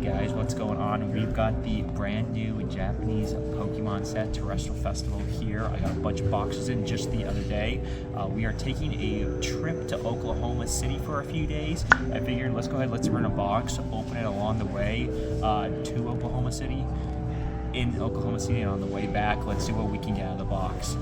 guys, what's going on? We've got the brand new Japanese Pokemon set, Terastal Festival here. I got a bunch of boxes in just the other day. We are taking a trip to Oklahoma City for a few days. I figured let's go ahead, let's rent a box, open it along the way to Oklahoma City. In Oklahoma City, and on the way back, let's see what we can get out of the box.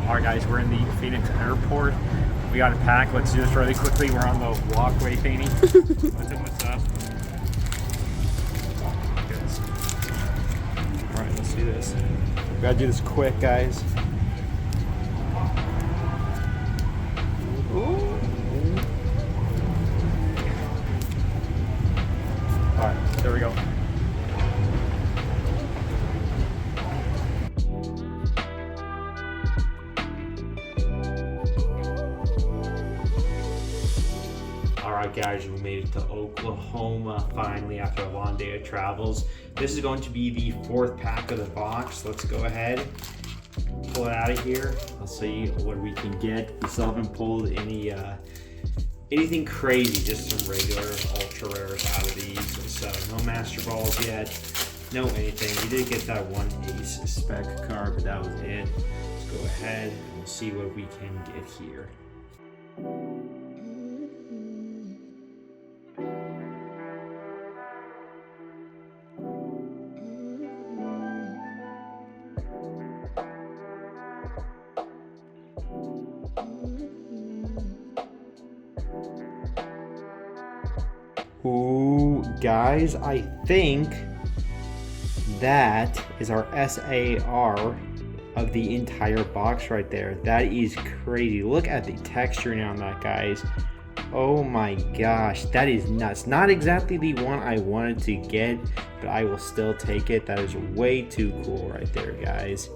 Alright guys, we're in the Phoenix airport. We got to pack. Let's do this really quickly. We're on the walkway painting. What's up? Alright, let's do this. We gotta do this quick, guys. Alright, there we go. Alright guys, we made it to Oklahoma finally after a long day of travels. This is going to be the fourth pack of the box. Let's go ahead, pull it out of here. I'll see what we can get. We still haven't pulled anything crazy, just some regular ultra rares out of these. So no Master Balls yet, no anything. We did get that one Ace spec card, but that was it. Let's go ahead and see what we can get here. Ooh, guys, I think that is our SAR of the entire box right there. That is crazy. Look at the texturing on that, guys. Oh my gosh, that is nuts. Not exactly the one I wanted to get, but I will still take it. That is way too cool right there, guys.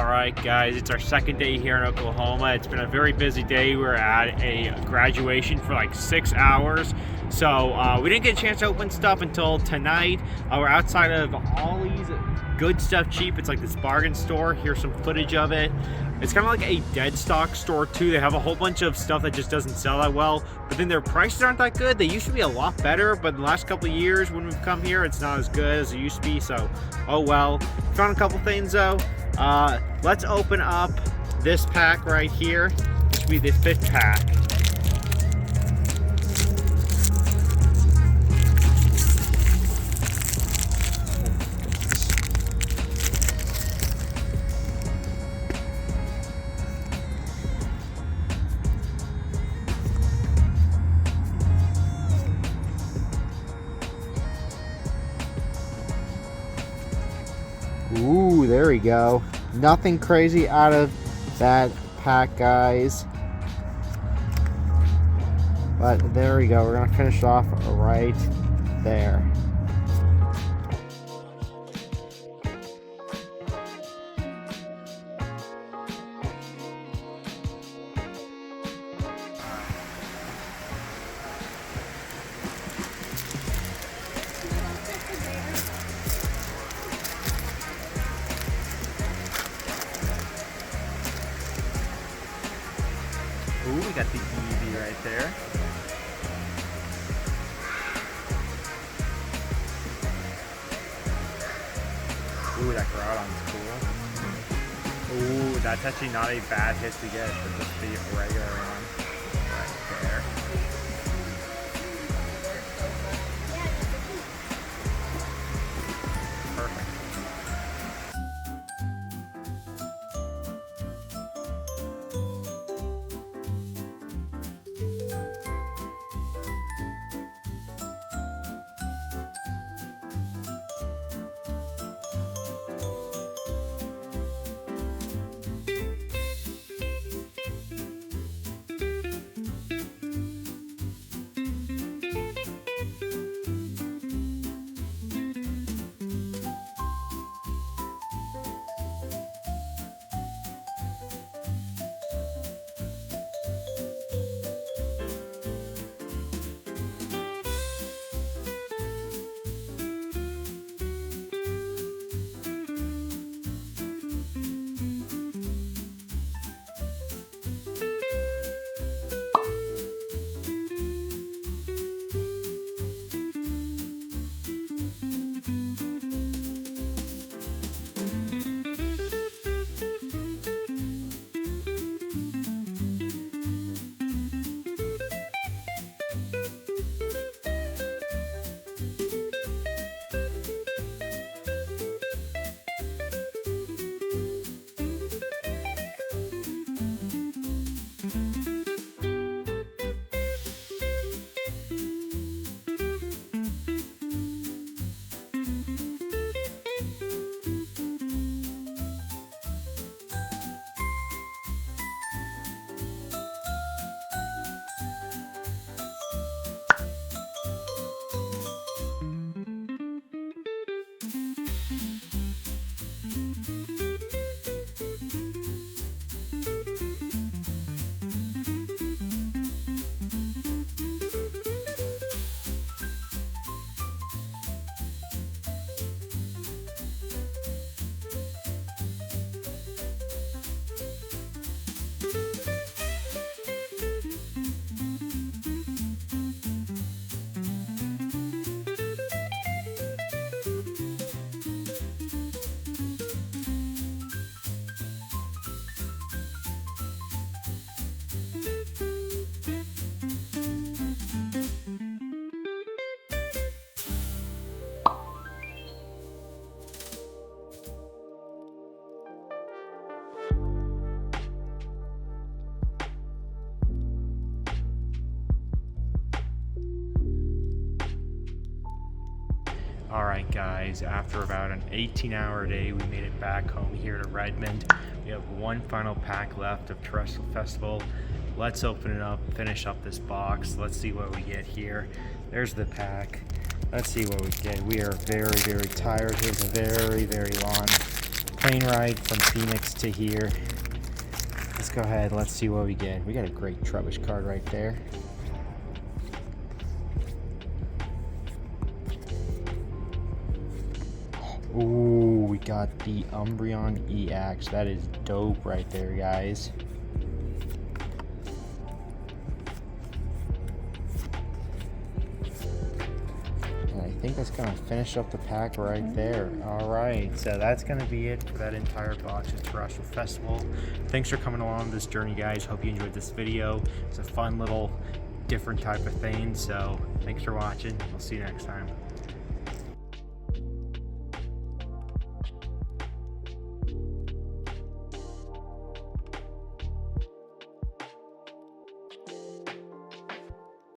Alright guys, it's our second day here in Oklahoma. It's been a very busy day. We're at a graduation for like 6 hours. So we didn't get a chance to open stuff until tonight. We're outside of Ollie's Good Stuff Cheap. It's like this bargain store. Here's some footage of it. It's kind of like a dead stock store too. They have a whole bunch of stuff that just doesn't sell that well, but then their prices aren't that good. They used to be a lot better, but in the last couple of years when we've come here, it's not as good as it used to be, so oh well. Found a couple things though. Let's open up this pack right here. This will be the 5th pack. Ooh, there we go. Nothing crazy out of that pack, guys. But there we go. We're going to finish off right there. Ooh, we got the Eevee right there. Ooh, that Groudon's cool. Ooh, that's actually not a bad hit to get for just the regular one. Right there. Perfect. Alright guys, after about an 18-hour day, we made it back home here to Redmond. We have one final pack left of Terastal Festival. Let's open it up, finish up this box. Let's see what we get here. There's the pack. Let's see what we get. We are very, very tired. Here's a very, very long plane ride from Phoenix to here. Let's go ahead, let's see what we get. We got a great Trubbish card right there. Ooh, we got the Umbreon EX. That is dope right there, guys. And I think that's gonna finish up the pack right there. All right, so that's gonna be it for that entire box of Terastal Festival. Thanks for coming along this journey, guys. Hope you enjoyed this video. It's a fun little different type of thing, so thanks for watching. We'll see you next time.